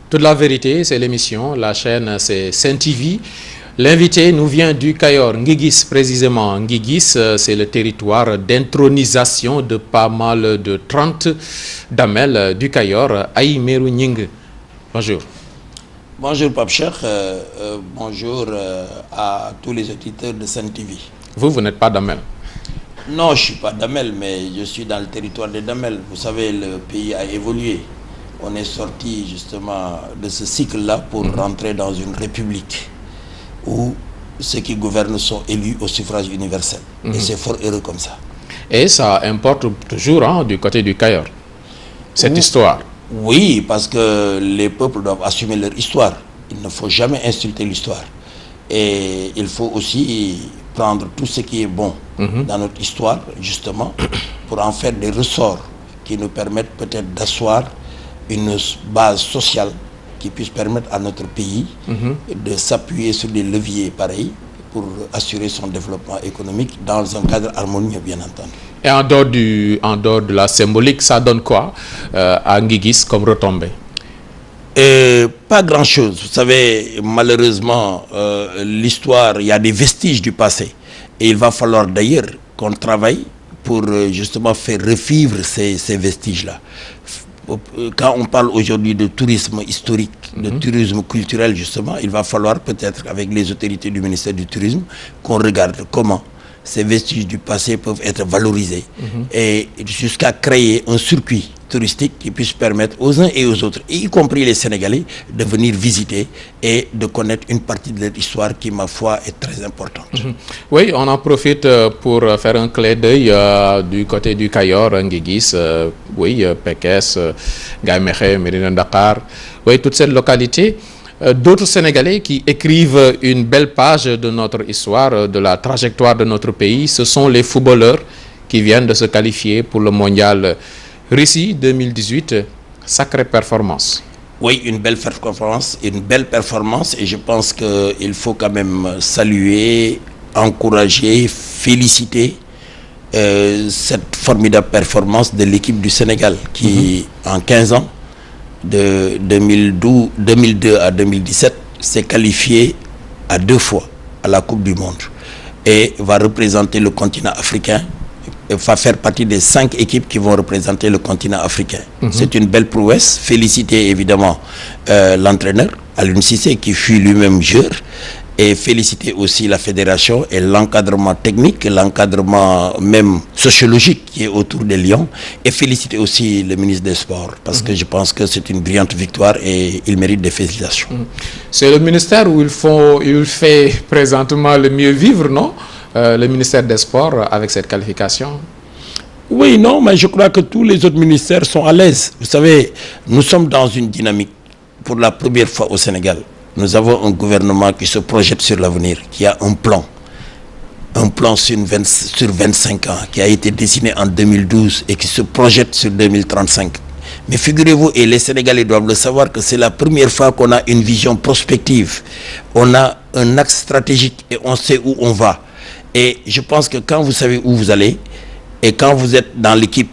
Toute la vérité, c'est l'émission. La chaîne, c'est Sen TV. L'invité nous vient du Kayor, Nguigis précisément. Nguigis, c'est le territoire d'intronisation de pas mal de 30 damels du Kayor. Aïe Merou Nying. Bonjour. Bonjour Pape Cheikh, bonjour à tous les auditeurs de Sen TV. Vous n'êtes pas damel? Non, je ne suis pas damel, mais je suis dans le territoire des damels. Vous savez, le pays a évolué. On est sorti justement de ce cycle-là pour rentrer dans une république où ceux qui gouvernent sont élus au suffrage universel. Et c'est fort heureux comme ça. Et ça importe toujours du côté du Kayor, cette histoire. Oui, parce que les peuples doivent assumer leur histoire. Il ne faut jamais insulter l'histoire. Et il faut aussi prendre tout ce qui est bon dans notre histoire, justement, pour en faire des ressorts qui nous permettent peut-être d'asseoir une base sociale qui puisse permettre à notre pays de s'appuyer sur des leviers pareils pour assurer son développement économique dans un cadre harmonieux, bien entendu. Et en dehors de la symbolique, ça donne quoi à Nguigis comme retombée? Pas grand-chose. Vous savez, malheureusement, l'histoire, il y a des vestiges du passé. Et il va falloir d'ailleurs qu'on travaille pour justement faire revivre ces vestiges-là. Quand on parle aujourd'hui de tourisme historique, de tourisme culturel justement, il va falloir peut-être avec les autorités du ministère du Tourisme qu'on regarde comment ces vestiges du passé peuvent être valorisés et jusqu'à créer un circuit touristique qui puisse permettre aux uns et aux autres, y compris les Sénégalais, de venir visiter et de connaître une partie de leur histoire qui, ma foi, est très importante. Oui, on en profite pour faire un clin d'œil du côté du Kayor, Nguigis, oui, Pekes, Gaïmekhe, Médina Dakar, oui, toute cette localité. D'autres Sénégalais qui écrivent une belle page de notre histoire, de la trajectoire de notre pays, ce sont les footballeurs qui viennent de se qualifier pour le mondial Russie 2018. Sacrée performance. Oui, une belle performance et je pense qu'il faut quand même saluer, encourager, féliciter cette formidable performance de l'équipe du Sénégal qui, en 15 ans, de 2002 à 2017, s'est qualifié à 2 fois à la Coupe du Monde et va représenter le continent africain et va faire partie des 5 équipes qui vont représenter le continent africain. C'est une belle prouesse. Féliciter évidemment l'entraîneur Aliou Cissé qui fut lui-même joueur et féliciter aussi la fédération et l'encadrement technique, l'encadrement même sociologique qui est autour des Lions et féliciter aussi le ministre des Sports parce que je pense que c'est une brillante victoire et il mérite des félicitations. C'est le ministère où il fait présentement le mieux vivre, non? Le ministère des Sports avec cette qualification? Oui, non, mais je crois que tous les autres ministères sont à l'aise. Vous savez, nous sommes dans une dynamique pour la première fois au Sénégal. Nous avons un gouvernement qui se projette sur l'avenir, qui a un plan sur 25 ans, qui a été dessiné en 2012 et qui se projette sur 2035. Mais figurez-vous, et les Sénégalais doivent le savoir, que c'est la première fois qu'on a une vision prospective. On a un axe stratégique et on sait où on va. Et je pense que quand vous savez où vous allez, et quand vous êtes dans l'équipe,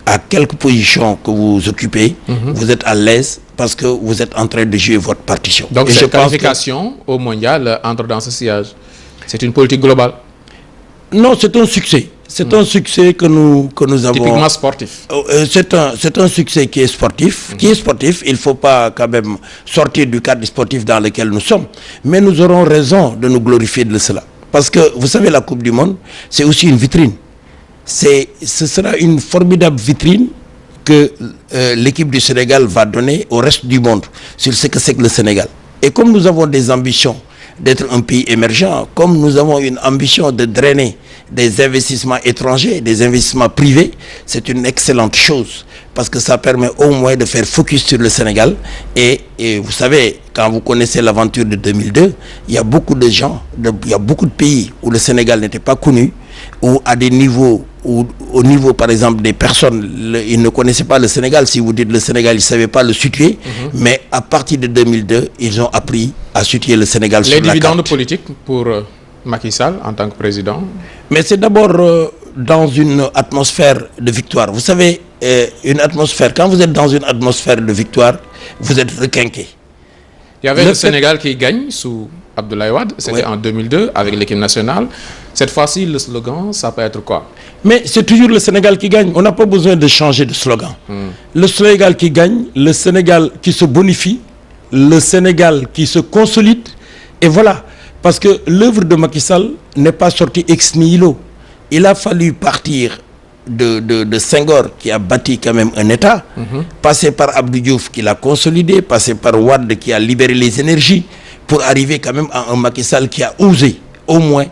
à quelque position que vous occupez, vous êtes à l'aise parce que vous êtes en train de jouer votre partition. Donc cette qualification au mondial entre dans ce sillage. C'est une politique globale? Non, c'est un succès. C'est un succès que nous avons. Typiquement sportif. C'est un succès qui est sportif. Il ne faut pas quand même sortir du cadre sportif dans lequel nous sommes. Mais nous aurons raison de nous glorifier de cela. Parce que vous savez, la Coupe du Monde, c'est aussi une vitrine. Ce sera une formidable vitrine que l'équipe du Sénégal va donner au reste du monde sur ce que c'est que le Sénégal. Et comme nous avons des ambitions d'être un pays émergent, comme nous avons une ambition de drainer des investissements étrangers, des investissements privés, c'est une excellente chose parce que ça permet au moins de faire focus sur le Sénégal. Et vous savez, quand vous connaissez l'aventure de 2002, il y a beaucoup de gens, il y a beaucoup de pays où le Sénégal n'était pas connu, ou à des niveaux, ou au niveau par exemple des personnes, ils ne connaissaient pas le Sénégal. Si vous dites le Sénégal, ils ne savaient pas le situer. Mais à partir de 2002, ils ont appris à situer le Sénégal sur la carte. Les dividendes politiques pour Macky Sall en tant que président? Mais c'est d'abord dans une atmosphère de victoire. Vous savez, une atmosphère, quand vous êtes dans une atmosphère de victoire, vous êtes requinqué. Il y avait le Sénégal qui gagne sous Abdoulaye Wade, c'était en 2002 avec l'équipe nationale. Cette fois-ci, le slogan, ça peut être quoi? Mais c'est toujours le Sénégal qui gagne. On n'a pas besoin de changer de slogan. Le Sénégal qui gagne, le Sénégal qui se bonifie, le Sénégal qui se consolide. Et voilà. Parce que l'œuvre de Macky Sall n'est pas sortie ex nihilo. Il a fallu partir de Senghor qui a bâti quand même un État, passer par Abdou Diouf qui l'a consolidé, passer par Wade qui a libéré les énergies pour arriver quand même à un Macky Sall qui a osé au moins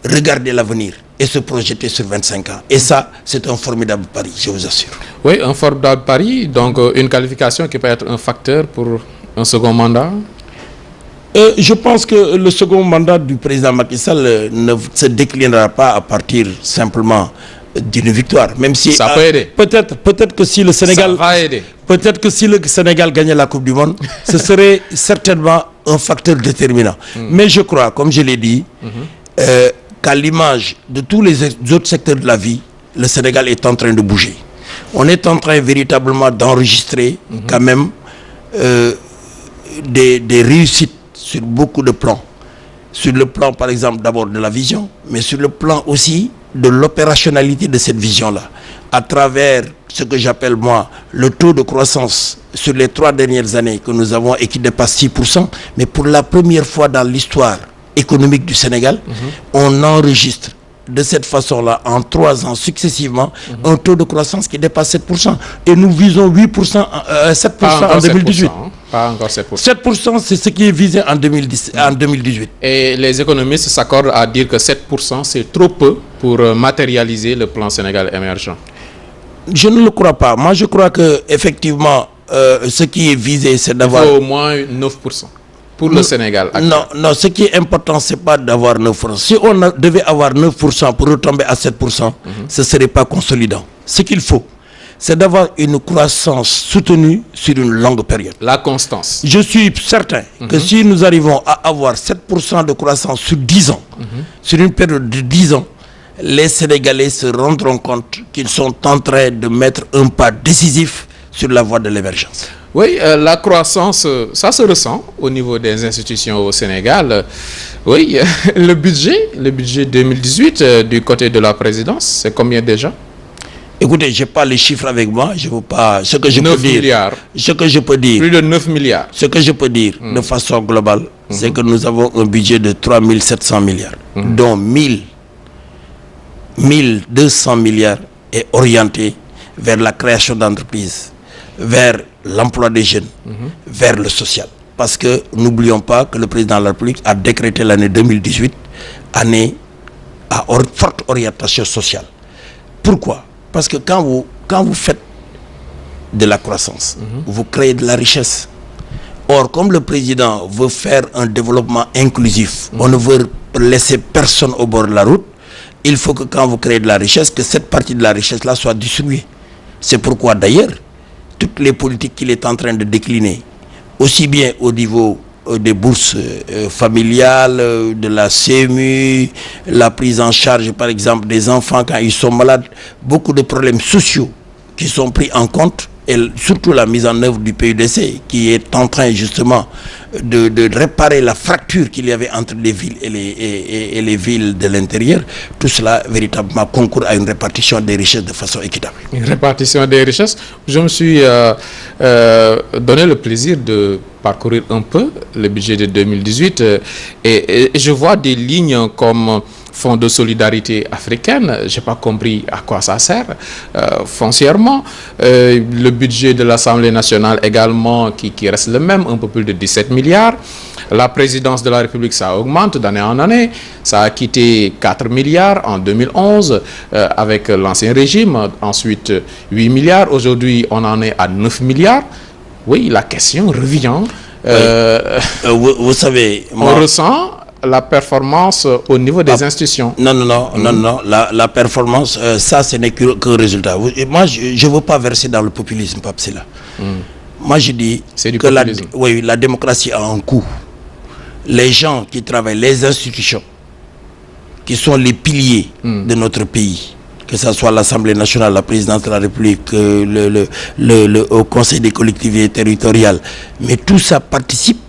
regarder l'avenir et se projeter sur 25 ans. Et ça, c'est un formidable pari, je vous assure. Oui, un formidable pari, donc une qualification qui peut être un facteur pour un second mandat. Je pense que le second mandat du président Macky Sall ne se déclinera pas à partir simplement d'une victoire, même si ça peut aider. Peut-être que si le Sénégal peut-être que si le Sénégal gagnait la Coupe du Monde, ce serait certainement un facteur déterminant. Mais je crois, comme je l'ai dit, qu'à l'image de tous les autres secteurs de la vie, le Sénégal est en train de bouger. On est en train véritablement d'enregistrer quand même des réussites sur beaucoup de plans. Sur le plan, par exemple, d'abord de la vision, mais sur le plan aussi de l'opérationnalité de cette vision-là, à travers ce que j'appelle moi le taux de croissance sur les 3 dernières années que nous avons et qui dépasse 6%, mais pour la première fois dans l'histoire économique du Sénégal, on enregistre de cette façon-là, en 3 ans successivement, un taux de croissance qui dépasse 7%. Et nous visons 8%, 7% en 2018. 7%, hein? Pas encore 7%. 7%, c'est ce qui est visé en 2018. Et les économistes s'accordent à dire que 7%, c'est trop peu pour matérialiser le plan Sénégal émergent. Je ne le crois pas. Moi, je crois que effectivement, ce qui est visé, c'est d'avoir... Il faut au moins 9%. Pour le Sénégal. Non, ce qui est important, ce n'est pas d'avoir 9%. Si on devait avoir 9% pour retomber à 7%, ce ne serait pas consolidant. Ce qu'il faut, c'est d'avoir une croissance soutenue sur une longue période. La constance. Je suis certain que si nous arrivons à avoir 7% de croissance sur 10 ans, sur une période de 10 ans, les Sénégalais se rendront compte qu'ils sont en train de mettre un pas décisif sur la voie de l'émergence. Oui, la croissance, ça se ressent au niveau des institutions au Sénégal. Oui, le budget 2018 du côté de la présidence, c'est combien déjà? Écoutez, je n'ai pas les chiffres avec moi, je ne veux pas... Ce que je 9 peux dire, milliards. Ce que je peux dire... Plus de 9 milliards. Ce que je peux dire de façon globale, c'est que nous avons un budget de 3 700 milliards, dont 1200 milliards est orienté vers la création d'entreprises, vers l'emploi des jeunes, vers le social. Parce que n'oublions pas que le président de la République a décrété l'année 2018 année à forte orientation sociale. Pourquoi? Parce que quand vous faites de la croissance, vous créez de la richesse. Or, comme le président veut faire un développement inclusif, on ne veut laisser personne au bord de la route, il faut que quand vous créez de la richesse, que cette partie de la richesse-là soit distribuée. C'est pourquoi d'ailleurs, toutes les politiques qu'il est en train de décliner, aussi bien au niveau des bourses familiales, de la CMU, la prise en charge par exemple des enfants quand ils sont malades, beaucoup de problèmes sociaux qui sont pris en compte, et surtout la mise en œuvre du PUDC qui est en train justement de réparer la fracture qu'il y avait entre les villes et les villes de l'intérieur. Tout cela véritablement concourt à une répartition des richesses de façon équitable. Une répartition des richesses. Je me suis donné le plaisir de parcourir un peu le budget de 2018 et je vois des lignes comme Fonds de solidarité africaine, je n'ai pas compris à quoi ça sert foncièrement. Le budget de l'Assemblée nationale également qui reste le même, un peu plus de 17 milliards. La présidence de la République, ça augmente d'année en année. Ça a quitté 4 milliards en 2011 avec l'ancien régime. Ensuite, 8 milliards. Aujourd'hui, on en est à 9 milliards. Oui, la question revient. Vous savez... On ressent la performance au niveau des institutions. Non. La performance, ça, ce n'est qu'un résultat. Moi, je ne veux pas verser dans le populisme, Pape Silla. Moi, je dis que la démocratie a un coût. Les gens qui travaillent, les institutions, qui sont les piliers de notre pays, que ça soit l'Assemblée nationale, la présidence de la République, au Conseil des collectivités territoriales, mais tout ça participe,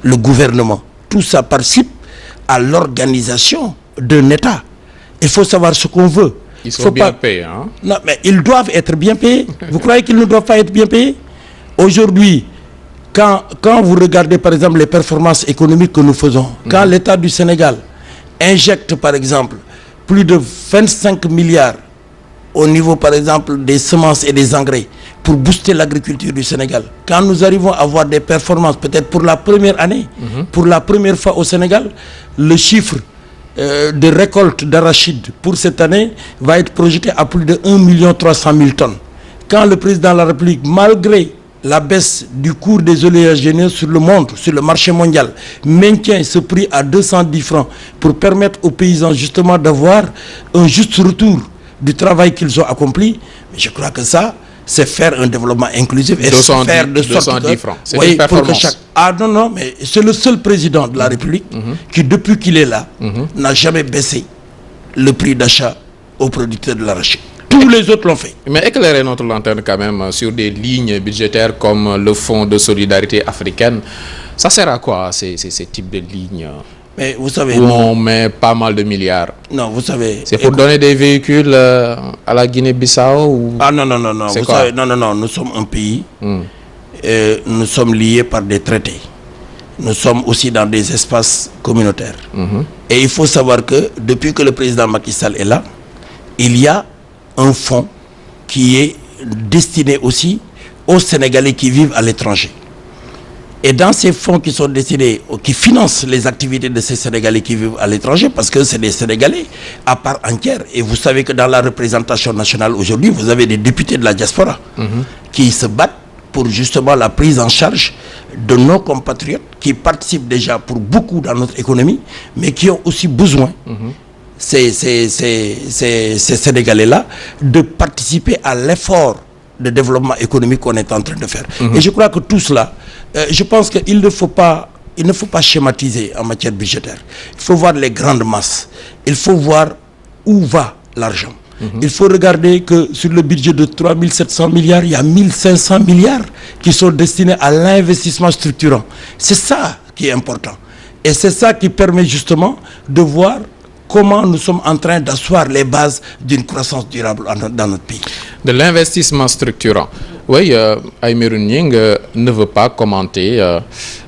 le gouvernement, tout ça participe à l'organisation d'un État. Il faut savoir ce qu'on veut. Ils sont bien payés, hein? Non, mais ils doivent être bien payés. Vous croyez qu'ils ne doivent pas être bien payés? Aujourd'hui, quand vous regardez par exemple les performances économiques que nous faisons, quand l'État du Sénégal injecte par exemple plus de 25 milliards au niveau par exemple des semences et des engrais pour booster l'agriculture du Sénégal, quand nous arrivons à avoir des performances peut-être pour la première année, pour la première fois au Sénégal, le chiffre de récolte d'arachide pour cette année va être projeté à plus de 1 300 000 tonnes. Quand le président de la République, malgré la baisse du cours des oléagineux sur le monde, sur le marché mondial, maintient ce prix à 210 francs pour permettre aux paysans justement d'avoir un juste retour du travail qu'ils ont accompli. Mais je crois que ça, c'est faire un développement inclusif et 210, faire de sorte 210 que, francs. C'est oui, une performance. pour que chaque... Ah non, mais c'est le seul président de la République qui, depuis qu'il est là, n'a jamais baissé le prix d'achat aux producteurs de l'arachide. Tous les autres l'ont fait. Mais éclairer notre lanterne quand même sur des lignes budgétaires comme le Fonds de solidarité africaine. Ça sert à quoi ces types de lignes? Mais vous savez... Où on met pas mal de milliards. Non, vous savez... C'est pour donner des véhicules à la Guinée-Bissau ou... Ah non. Vous savez, non, nous sommes un pays... nous sommes liés par des traités. Nous sommes aussi dans des espaces communautaires. Et il faut savoir que depuis que le président Macky Sall est là, il y a un fonds qui est destiné aussi aux Sénégalais qui vivent à l'étranger. Et dans ces fonds qui sont destinés, qui financent les activités de ces Sénégalais qui vivent à l'étranger, parce que c'est des Sénégalais à part entière. Et vous savez que dans la représentation nationale aujourd'hui, vous avez des députés de la diaspora qui se battent pour justement la prise en charge de nos compatriotes qui participent déjà pour beaucoup dans notre économie, mais qui ont aussi besoin ces Sénégalais-là de participer à l'effort de développement économique qu'on est en train de faire. Et je crois que tout cela, je pense qu'il ne faut pas schématiser en matière budgétaire. Il faut voir les grandes masses. Il faut voir où va l'argent. Il faut regarder que sur le budget de 3700 milliards, il y a 1500 milliards qui sont destinés à l'investissement structurant. C'est ça qui est important. Et c'est ça qui permet justement de voir comment nous sommes en train d'asseoir les bases d'une croissance durable dans notre pays. De l'investissement structurant. Oui, Aymérou Gningue ne veut pas commenter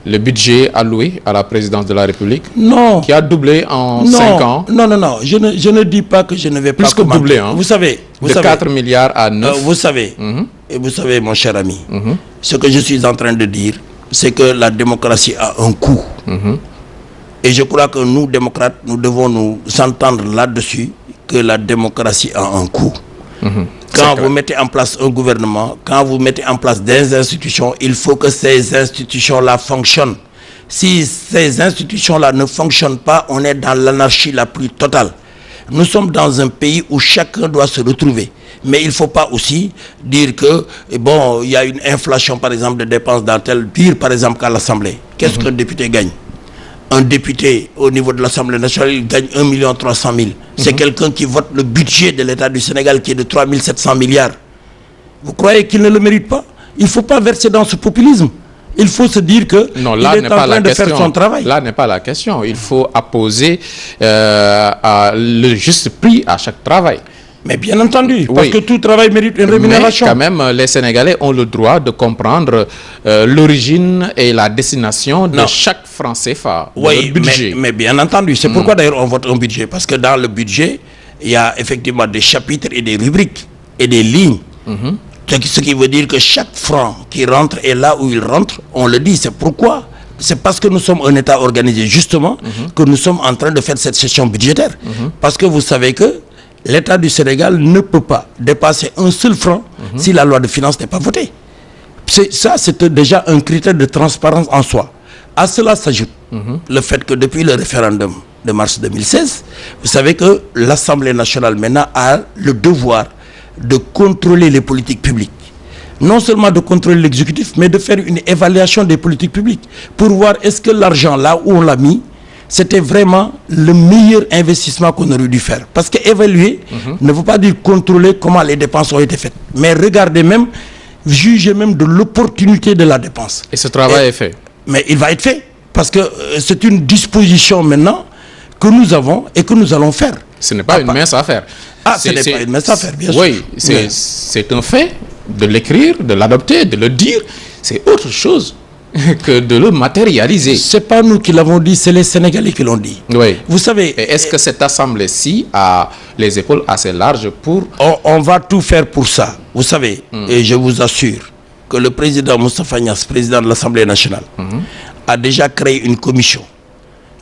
le budget alloué à la présidence de la République. Non. Qui a doublé en 5 ans. Non. Je ne dis pas que je ne vais pas commenter. Doublé, hein. Vous savez. De 4 milliards à 9. Vous savez. Et vous savez, mon cher ami, ce que je suis en train de dire, c'est que la démocratie a un coût. Et je crois que nous, démocrates, nous devons nous entendre là-dessus, que la démocratie a un coût. Quand vous mettez en place un gouvernement, quand vous mettez en place des institutions, il faut que ces institutions-là fonctionnent. Si ces institutions-là ne fonctionnent pas, on est dans l'anarchie la plus totale. Nous sommes dans un pays où chacun doit se retrouver. Mais il ne faut pas aussi dire que, bon, il y a une inflation, par exemple, de dépenses dans tel pire, par exemple, qu'à l'Assemblée. Qu'est-ce qu'un député gagne? Un député au niveau de l'Assemblée nationale, il gagne 1 300 000. C'est quelqu'un qui vote le budget de l'État du Sénégal qui est de 3700 milliards. Vous croyez qu'il ne le mérite pas? Il ne faut pas verser dans ce populisme. Il faut se dire que non, là il est en train de faire son travail. Là n'est pas la question. Il faut apposer le juste prix à chaque travail. Mais bien entendu, parce que tout travail mérite une rémunération. Mais quand même, les Sénégalais ont le droit de comprendre l'origine et la destination de chaque franc CFA, de leur budget. Mais bien entendu, c'est pourquoi d'ailleurs on vote un budget. Parce que dans le budget, il y a effectivement des chapitres et des rubriques et des lignes. Ce qui veut dire que chaque franc qui rentre est là où il rentre, on le dit. C'est pourquoi. C'est parce que nous sommes un État organisé, justement, que nous sommes en train de faire cette session budgétaire. Parce que vous savez que l'État du Sénégal ne peut pas dépasser un seul franc si la loi de finances n'est pas votée. Ça, c'est déjà un critère de transparence en soi. À cela s'ajoute le fait que depuis le référendum de mars 2016, vous savez que l'Assemblée nationale maintenant a le devoir de contrôler les politiques publiques. Non seulement de contrôler l'exécutif, mais de faire une évaluation des politiques publiques pour voir est-ce que l'argent là où on l'a mis c'était vraiment le meilleur investissement qu'on aurait dû faire. Parce que évaluer ne veut pas dire contrôler comment les dépenses ont été faites. Mais regardez même, juger même de l'opportunité de la dépense. Et ce travail est fait. Mais il va être fait. Parce que c'est une disposition maintenant que nous avons et que nous allons faire. Ce n'est pas une mince affaire. Ce n'est pas une mince affaire, bien sûr. Oui, c'est un fait de l'écrire, de l'adopter, de le dire. C'est autre chose que de le matérialiser. C'est pas nous qui l'avons dit, c'est les Sénégalais qui l'ont dit. Oui. Vous savez... Et est-ce que cette assemblée-ci a les épaules assez larges pour... On va tout faire pour ça. Vous savez, et je vous assure que le président Moustapha Niasse, président de l'Assemblée nationale, a déjà créé une commission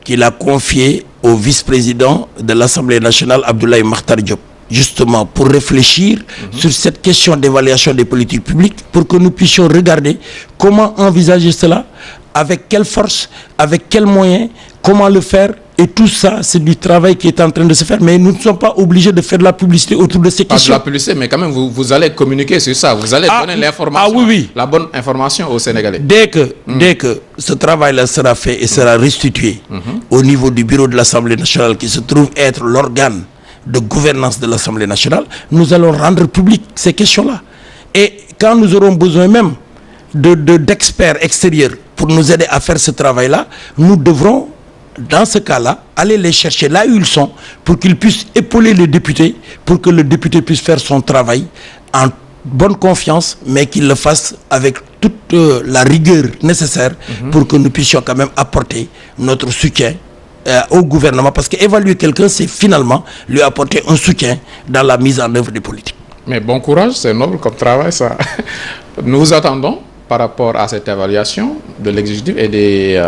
qu'il a confiée au vice-président de l'Assemblée nationale, Abdoulaye Makhtar Diop, justement pour réfléchir sur cette question d'évaluation des politiques publiques, pour que nous puissions regarder comment envisager cela, avec quelle force, avec quels moyens, comment le faire. Et tout ça, c'est du travail qui est en train de se faire. Mais nous ne sommes pas obligés de faire de la publicité autour de ces questions. Pas de la publicité, mais quand même, vous allez communiquer sur ça. Vous allez donner l'information, la bonne information aux Sénégalais. Dès que ce travail-là sera fait et sera restitué au niveau du bureau de l'Assemblée nationale, qui se trouve être l'organe de gouvernance de l'Assemblée nationale, nous allons rendre public ces questions-là. Et quand nous aurons besoin même d'experts extérieurs pour nous aider à faire ce travail-là, nous devrons, dans ce cas-là, aller les chercher là où ils sont pour qu'ils puissent épauler le député, pour que le député puisse faire son travail en bonne confiance, mais qu'il le fasse avec toute la rigueur nécessaire pour que nous puissions quand même apporter notre soutien au gouvernement. Parce qu'évaluer quelqu'un, c'est finalement lui apporter un soutien dans la mise en œuvre des politiques. Mais bon courage, c'est noble comme travail, ça. Nous vous attendons par rapport à cette évaluation de l'exécutif et des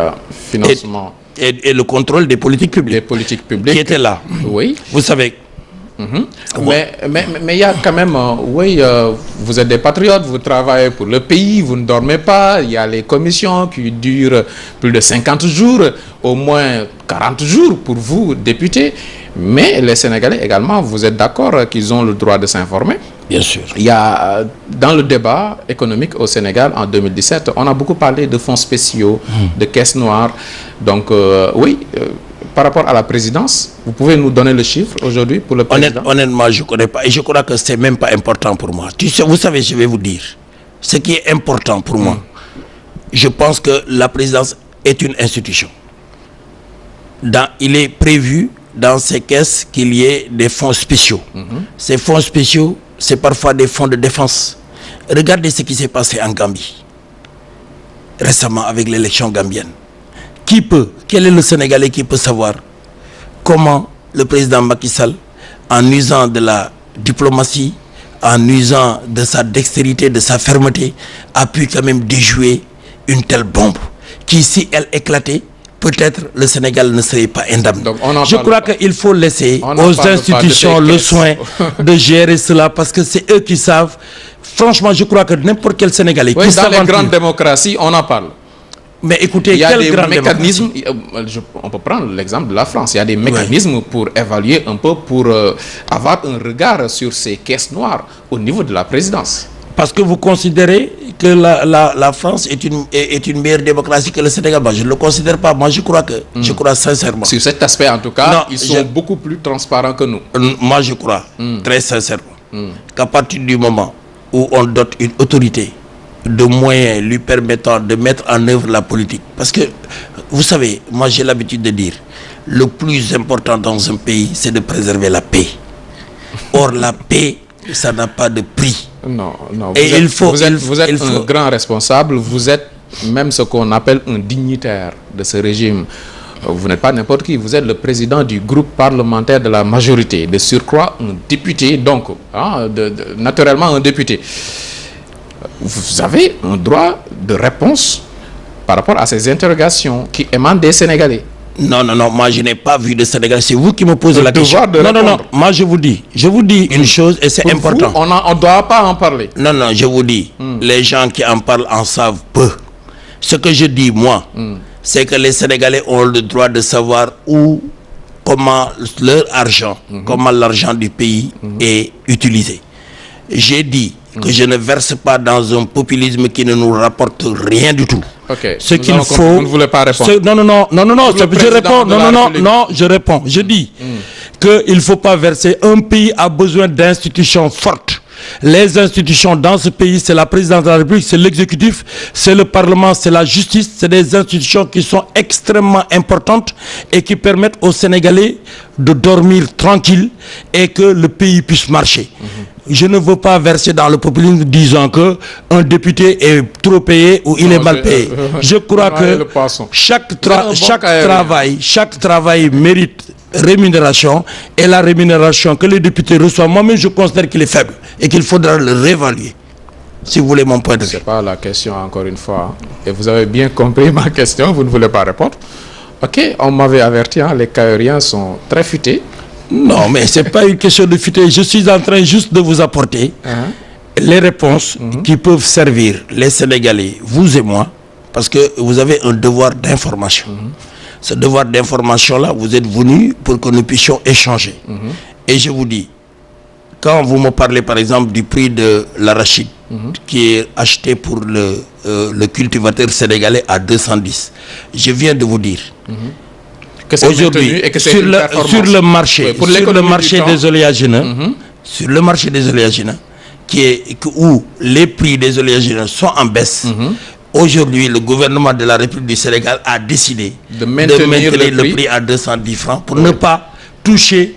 financements. Et le contrôle des politiques publiques. Des politiques publiques. Qui étaient là. Oui. Vous savez. Mais il y a quand même, vous êtes des patriotes, vous travaillez pour le pays, vous ne dormez pas. Il y a les commissions qui durent plus de 50 jours, au moins 40 jours pour vous, députés. Mais les Sénégalais également, vous êtes d'accord qu'ils ont le droit de s'informer? Bien sûr. Il y a, dans le débat économique au Sénégal en 2017, on a beaucoup parlé de fonds spéciaux, de caisses noires. Donc, par rapport à la présidence, vous pouvez nous donner le chiffre aujourd'hui pour le président? Honnêtement, je ne connais pas. Et je crois que ce n'est même pas important pour moi. Vous savez, je vais vous dire. Ce qui est important pour moi, je pense que la présidence est une institution. Il est prévu dans ces caisses qu'il y ait des fonds spéciaux. Ces fonds spéciaux, c'est parfois des fonds de défense. Regardez ce qui s'est passé en Gambie récemment avec l'élection gambienne. Quel est le Sénégalais qui peut savoir comment le président Macky Sall, en usant de la diplomatie, en usant de sa dextérité, de sa fermeté, a pu quand même déjouer une telle bombe qui, si elle éclatait, peut-être le Sénégal ne serait pas indemne. Je crois qu'il faut laisser aux institutions le soin de gérer cela, parce que c'est eux qui savent. Franchement, je crois que n'importe quel Sénégalais qui dans les grandes démocraties, on en parle. Mais écoutez, il y a des mécanismes, on peut prendre l'exemple de la France, il y a des mécanismes pour évaluer un peu, pour avoir un regard sur ces caisses noires au niveau de la présidence. Parce que vous considérez que la France est une meilleure démocratie que le Sénégal? Je ne le considère pas. Moi, je crois sincèrement. Sur cet aspect, en tout cas, ils sont beaucoup plus transparents que nous. Moi, je crois, très sincèrement, qu'à partir du moment où on dote une autorité de moyens lui permettant de mettre en œuvre la politique. Parce que, vous savez, moi j'ai l'habitude de dire, le plus important dans un pays, c'est de préserver la paix. Or, la paix, ça n'a pas de prix. Non. Et vous êtes un grand responsable, vous êtes même ce qu'on appelle un dignitaire de ce régime. Vous n'êtes pas n'importe qui, vous êtes le président du groupe parlementaire de la majorité, de surcroît un député, donc, naturellement un député. Vous avez un droit de réponse par rapport à ces interrogations qui émanent des Sénégalais. Non, moi je n'ai pas vu de Sénégalais. C'est vous qui me posez la question. Non, moi je vous dis une chose et c'est important. On ne doit pas en parler. Non, je vous dis, les gens qui en parlent en savent peu. Ce que je dis, moi, c'est que les Sénégalais ont le droit de savoir comment leur argent, comment l'argent du pays est utilisé. J'ai dit que je ne verse pas dans un populisme qui ne nous rapporte rien du tout. Ok. Ce qu'il faut. Vous ne voulez pas répondre. Non. Je réponds. Je dis qu'il ne faut pas verser. Un pays a besoin d'institutions fortes. Les institutions dans ce pays, c'est la présidence de la République, c'est l'exécutif, c'est le Parlement, c'est la justice. C'est des institutions qui sont extrêmement importantes et qui permettent aux Sénégalais de dormir tranquille et que le pays puisse marcher. Je ne veux pas verser dans le populisme disant que un député est trop payé ou il est mal payé. Je crois que chaque travail mérite rémunération, et la rémunération que les députés reçoivent, moi-même je considère qu'il est faible et qu'il faudra le réévaluer. Si vous voulez mon point de vue. C'est pas la question encore une fois. Et vous avez bien compris ma question, vous ne voulez pas répondre. Ok, on m'avait averti, les Kayoriens sont très futés. Non, mais c'est pas une question de futé. Je suis en train juste de vous apporter les réponses qui peuvent servir les Sénégalais, vous et moi, parce que vous avez un devoir d'information. Ce devoir d'information-là, vous êtes venus pour que nous puissions échanger. Et je vous dis, quand vous me parlez par exemple du prix de l'arachide, qui est acheté pour le cultivateur sénégalais à 210, je viens de vous dire aujourd'hui, sur le marché, des oléagineux, sur le marché des oléagineux, où les prix des oléagineux sont en baisse, aujourd'hui, le gouvernement de la République du Sénégal a décidé de maintenir le prix à 210 francs pour ne pas toucher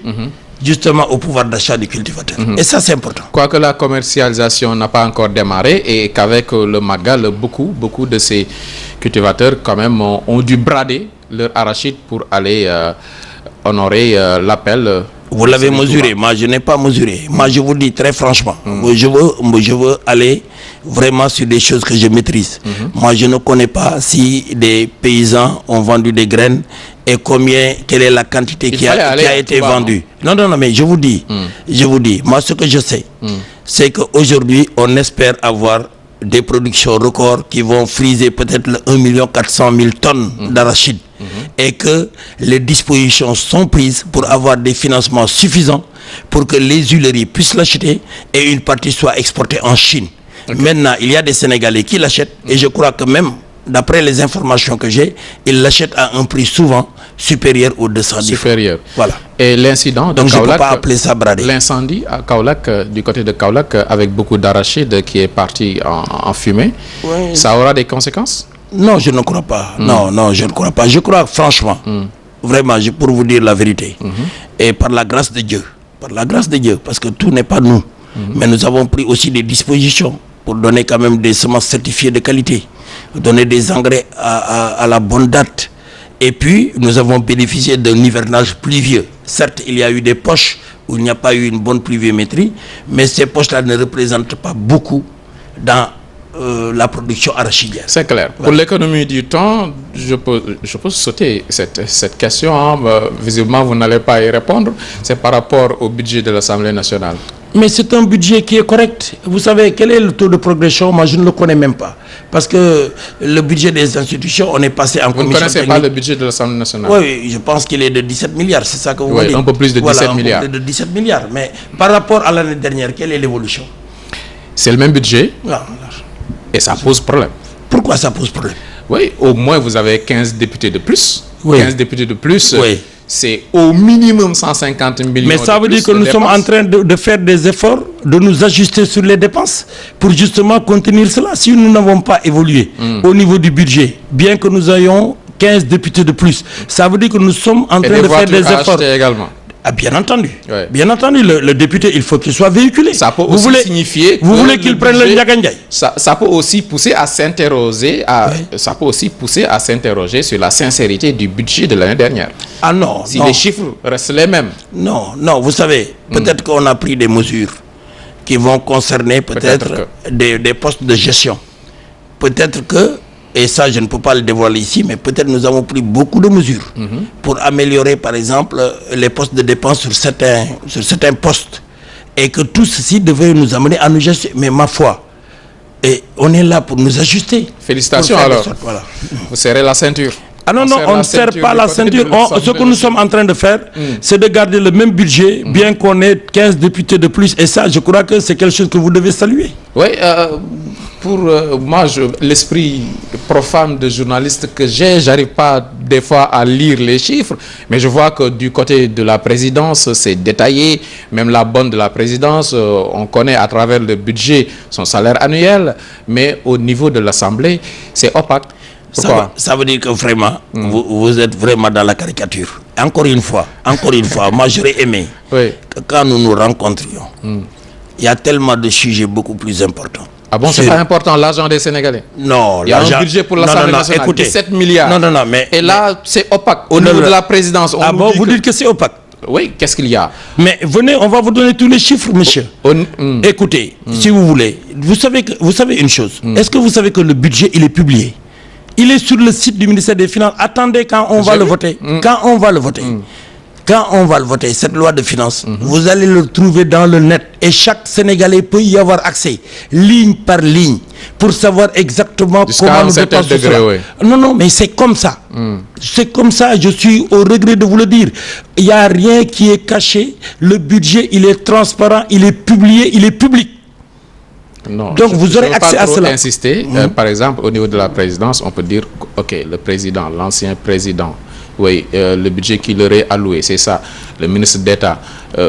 justement au pouvoir d'achat du cultivateur. Et ça, c'est important. Quoique la commercialisation n'a pas encore démarré et qu'avec le Magal, beaucoup de ces cultivateurs quand même ont dû brader leur arachide pour aller honorer l'appel. Vous l'avez mesuré, moi je n'ai pas mesuré. Moi je vous dis très franchement, je veux aller vraiment sur des choses que je maîtrise. Moi je ne connais pas si des paysans ont vendu des graines et quelle est la quantité qui a été vendue. Non, mais je vous dis, moi ce que je sais, c'est qu'aujourd'hui on espère avoir des productions records qui vont friser peut-être le 1 400 000 tonnes d'arachide. Et que les dispositions sont prises pour avoir des financements suffisants pour que les huileries puissent l'acheter et une partie soit exportée en Chine. Maintenant, il y a des Sénégalais qui l'achètent et je crois que même, d'après les informations que j'ai, ils l'achètent à un prix souvent supérieur aux 210 francs. Voilà. Et l'incident de Donc Kaolack, je ne peux pas appeler ça brader. L'incendie à Kaolack, du côté de Kaolack, avec beaucoup d'arachide qui est parti en fumée, ça aura des conséquences? Non, je ne crois pas. Non, je ne crois pas. Je crois franchement, vraiment, pour vous dire la vérité, et par la grâce de Dieu, parce que tout n'est pas nous, mais nous avons pris aussi des dispositions pour donner quand même des semences certifiées de qualité, donner des engrais à la bonne date. Et puis, nous avons bénéficié d'un hivernage pluvieux. Certes, il y a eu des poches où il n'y a pas eu une bonne pluviométrie, mais ces poches-là ne représentent pas beaucoup dans la production arachidienne. C'est clair. Voilà. Pour l'économie du temps, je peux sauter cette question. Visiblement, vous n'allez pas y répondre. C'est par rapport au budget de l'Assemblée nationale. Mais c'est un budget qui est correct. Vous savez, quel est le taux de progression? Moi, je ne le connais même pas. Parce que le budget des institutions, on est passé en commission technique. Vous ne connaissez pas le budget de l'Assemblée nationale? Oui, je pense qu'il est de 17 milliards. C'est ça que vous dites? Un peu plus de 17 milliards. Un peu de 17 milliards. Mais par rapport à l'année dernière, quelle est l'évolution? C'est le même budget. Et ça pose problème. Pourquoi ça pose problème? Oui, au moins vous avez 15 députés de plus. 15 députés de plus, c'est au minimum 150 millions. Mais ça veut dire que nous sommes en train de faire des efforts, de nous ajuster sur les dépenses pour justement contenir cela. Si nous n'avons pas évolué au niveau du budget, bien que nous ayons 15 députés de plus, ça veut dire que nous sommes en train de faire des efforts. Également. Ah, bien entendu. Bien entendu, le député, il faut qu'il soit véhiculé. Ça peut aussi signifier. Vous voulez qu'il prenne le Ndiagandiaï? Ça peut aussi pousser à s'interroger. Ça peut aussi pousser à s'interroger sur la sincérité du budget de l'année dernière. Ah non. Si les chiffres restent les mêmes. Non, vous savez, peut-être qu'on a pris des mesures qui vont concerner peut-être des postes de gestion. Peut-être que, et ça je ne peux pas le dévoiler ici, mais peut-être nous avons pris beaucoup de mesures pour améliorer par exemple les postes de dépenses sur certains postes, et que tout ceci devait nous amener à nous ajuster. Mais ma foi, et on est là pour nous ajuster. Félicitations alors. Vous serrez la ceinture. Ah non, non, on ne serre pas la ceinture. Ce que nous sommes en train de faire, c'est de garder le même budget, bien qu'on ait 15 députés de plus. Et ça, je crois que c'est quelque chose que vous devez saluer. Oui, pour moi, l'esprit profane de journaliste que j'ai, j'arrive pas des fois à lire les chiffres, mais je vois que du côté de la présidence, c'est détaillé. Même la bonne de la présidence, on connaît à travers le budget son salaire annuel, mais au niveau de l'Assemblée, c'est opaque. Ça veut dire que vraiment, vous êtes vraiment dans la caricature. Encore une fois, moi j'aurais aimé que quand nous nous rencontrions, il y a tellement de sujets beaucoup plus importants. Ah bon, c'est pas important l'argent des Sénégalais? Non, il y a un budget pour l'Assemblée nationale, écoutez, 17 milliards. Non, mais... Et là, c'est opaque. Au niveau de la présidence, ah bon, vous dites que c'est opaque? Oui, qu'est-ce qu'il y a? Mais venez, on va vous donner tous les chiffres, monsieur. Écoutez, si vous voulez, vous savez une chose. Est-ce que vous savez que le budget, il est publié? Il est sur le site du ministère des Finances. Attendez, quand on va le voter, quand on va le voter, cette loi de finances, vous allez le trouver dans le net. Et chaque Sénégalais peut y avoir accès, ligne par ligne, pour savoir exactement comment nous dépensons cela. Non, mais c'est comme ça. C'est comme ça, je suis au regret de vous le dire. Il n'y a rien qui est caché. Le budget, il est transparent, il est publié, il est public. Non, donc vous aurez accès à cela. Insister, par exemple, au niveau de la présidence, on peut dire, ok, le président, l'ancien président, oui, le budget qui leur est alloué, c'est ça. Le ministre d'État,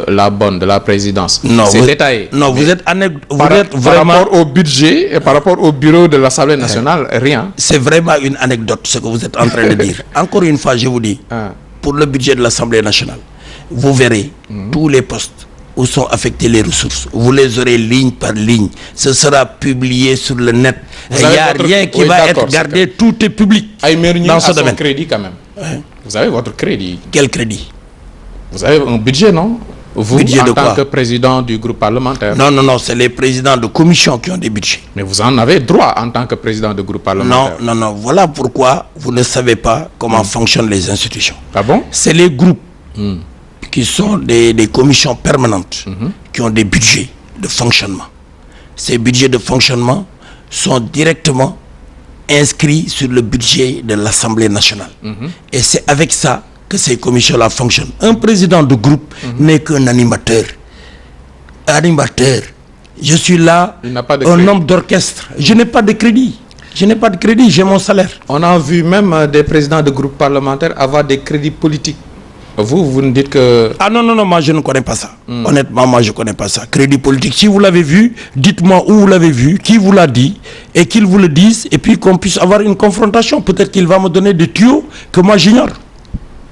la bonne de la présidence, c'est détaillé. Non, vous êtes par rapport au budget et par rapport au bureau de l'Assemblée nationale, rien. C'est vraiment une anecdote, ce que vous êtes en train de dire. Encore une fois, je vous dis, pour le budget de l'Assemblée nationale, vous verrez tous les postes où sont affectées les ressources. Vous les aurez ligne par ligne. Ce sera publié sur le net. Il n'y a rien qui va être gardé. Tout est public dans ce domaine. Crédit quand même. Vous avez votre crédit. Quel crédit? Vous avez un budget, non? Vous, budget en de tant quoi? que président du groupe parlementaire. Non, c'est les présidents de commission qui ont des budgets. Mais vous en avez droit en tant que président de groupe parlementaire. Non. Voilà pourquoi vous ne savez pas comment fonctionnent les institutions. Ah bon? C'est les groupes qui sont des commissions permanentes qui ont des budgets de fonctionnement. Ces budgets de fonctionnement sont directement inscrits sur le budget de l'Assemblée nationale. Et c'est avec ça que ces commissions-là fonctionnent. Un président de groupe n'est qu'un animateur. Je suis là, un homme d'orchestre. Je n'ai pas de crédit. J'ai mon salaire. On a vu même des présidents de groupes parlementaires avoir des crédits politiques. Vous nous dites que... Ah non, moi je ne connais pas ça. Honnêtement, moi je ne connais pas ça. Crédit politique, si vous l'avez vu, dites-moi où vous l'avez vu, qui vous l'a dit, et qu'il vous le dise, et puis qu'on puisse avoir une confrontation. Peut-être qu'il va me donner des tuyaux que moi j'ignore.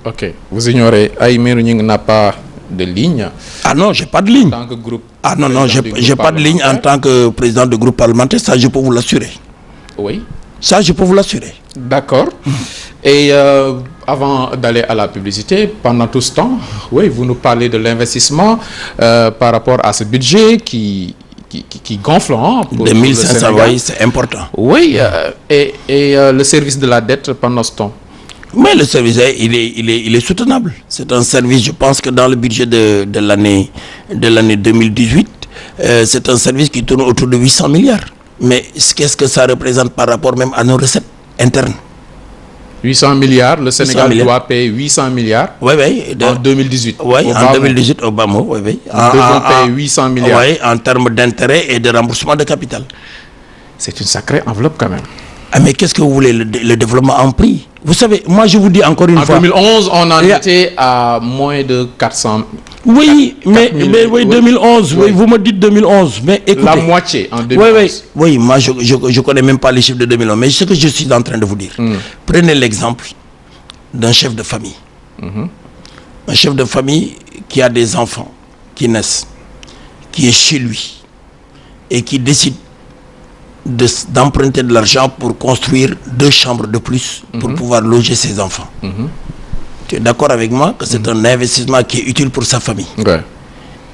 Ok, vous ignorez. Aïmérou Gningue n'a pas de ligne. Ah non, j'ai pas de ligne. En tant que groupe. Ah non, j'ai pas de ligne en tant que président de groupe parlementaire, ça je peux vous l'assurer. Oui. Ça je peux vous l'assurer. D'accord. Et avant d'aller à la publicité, pendant tout ce temps, oui, vous nous parlez de l'investissement par rapport à ce budget qui gonfle. Pour 2500, oui, c'est important. Oui, et le service de la dette pendant ce temps. Mais le service, il est soutenable. C'est un service, je pense que dans le budget de l'année 2018, c'est un service qui tourne autour de 800 milliards. Mais qu'est-ce que ça représente par rapport même à nos recettes internes? 800 milliards, le Sénégal doit payer 800 milliards en 2018. Oui, en 2018 au Bamo, oui. Nous devons payer 800 milliards. Oui, en termes d'intérêt et de remboursement de capital. C'est une sacrée enveloppe quand même. Ah, mais qu'est-ce que vous voulez, le développement en prix? Vous savez, moi je vous dis encore une fois... En 2011, on en était à moins de 400... Oui, mais oui, 2011, oui, vous me dites 2011, mais écoutez... La moitié en 2011. Oui, moi je connais même pas les chiffres de 2011, mais ce que je suis en train de vous dire, prenez l'exemple d'un chef de famille. Un chef de famille qui a des enfants qui naissent, qui est chez lui et qui décide d'emprunter de l'argent pour construire 2 chambres de plus pour pouvoir loger ses enfants. Tu es d'accord avec moi que c'est un investissement qui est utile pour sa famille.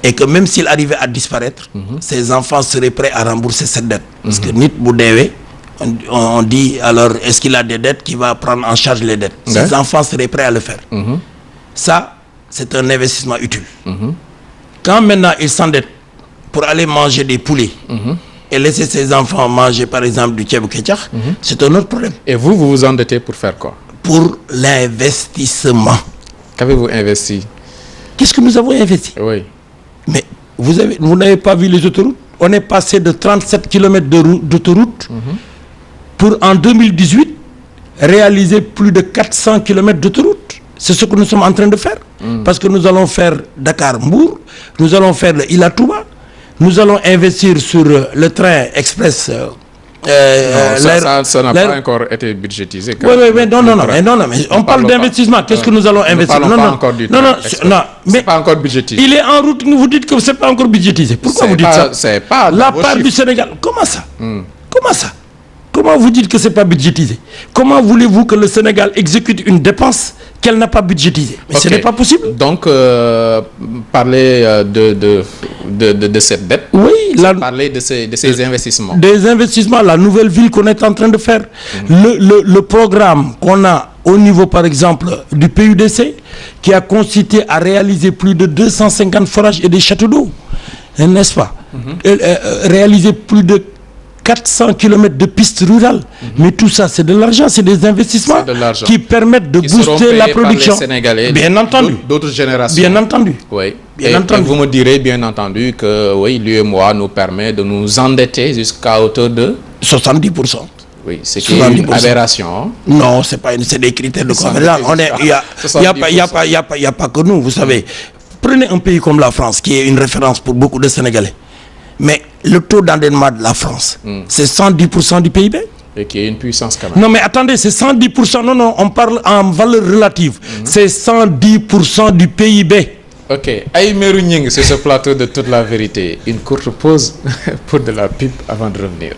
Et que même s'il arrivait à disparaître, ses enfants seraient prêts à rembourser cette dette. Parce que Nit Boudewe, on dit alors est-ce qu'il a des dettes qui va prendre en charge les dettes. Ses enfants seraient prêts à le faire. Ça, c'est un investissement utile. Quand maintenant il s'endette pour aller manger des poulets, et laisser ses enfants manger par exemple du tchèb ketchak, c'est un autre problème. Et vous vous endettez pour faire quoi? pour l'investissement. Qu'avez-vous investi? Qu'est-ce que nous avons investi? Oui. Mais vous n'avez pas vu les autoroutes? On est passé de 37 km d'autoroute pour en 2018 réaliser plus de 400 km d'autoroute. C'est ce que nous sommes en train de faire. Parce que nous allons faire Dakar-Mbour, nous allons faire le Ila Touba, nous allons investir sur le train express. Ça n'a pas encore été budgétisé. Oui, non, mais on parle d'investissement. Qu'est-ce que nous allons investir? Non, mais c'est pas encore budgétisé. Il est en route, vous dites que c'est pas encore budgétisé. Pourquoi vous dites ça? C'est pas la part du Sénégal. Comment ça? Comment ça? Comment vous dites que c'est pas budgétisé? Comment voulez-vous que le Sénégal exécute une dépense qu'elle n'a pas budgétisée? Mais ce n'est pas possible. Donc, parler de cette dette, oui, parler de ces investissements. Des investissements, la nouvelle ville qu'on est en train de faire, le programme qu'on a au niveau, par exemple, du PUDC, qui a consisté à réaliser plus de 250 forages et des châteaux d'eau, n'est-ce pas? Réaliser plus de 400 km de pistes rurales. Mais tout ça, c'est de l'argent, c'est des investissements qui permettent de booster la production. Par les Sénégalais, bien entendu. D'autres générations. Bien entendu. Oui. Et vous me direz, bien entendu, que oui, l'UEMOA nous permet de nous endetter jusqu'à hauteur de 70%. Oui, c'est une aberration. Non, c'est des critères de convergence. Il n'y a pas que nous, vous savez. Prenez un pays comme la France, qui est une référence pour beaucoup de Sénégalais. Mais le taux d'endettement de la France, c'est 110% du PIB. Et qui est une puissance quand même. Non, mais attendez, c'est 110%. Non, on parle en valeur relative. C'est 110% du PIB. Ok. Aïmerou Nying, sur ce plateau de toute la vérité. Une courte pause pour de la pub avant de revenir.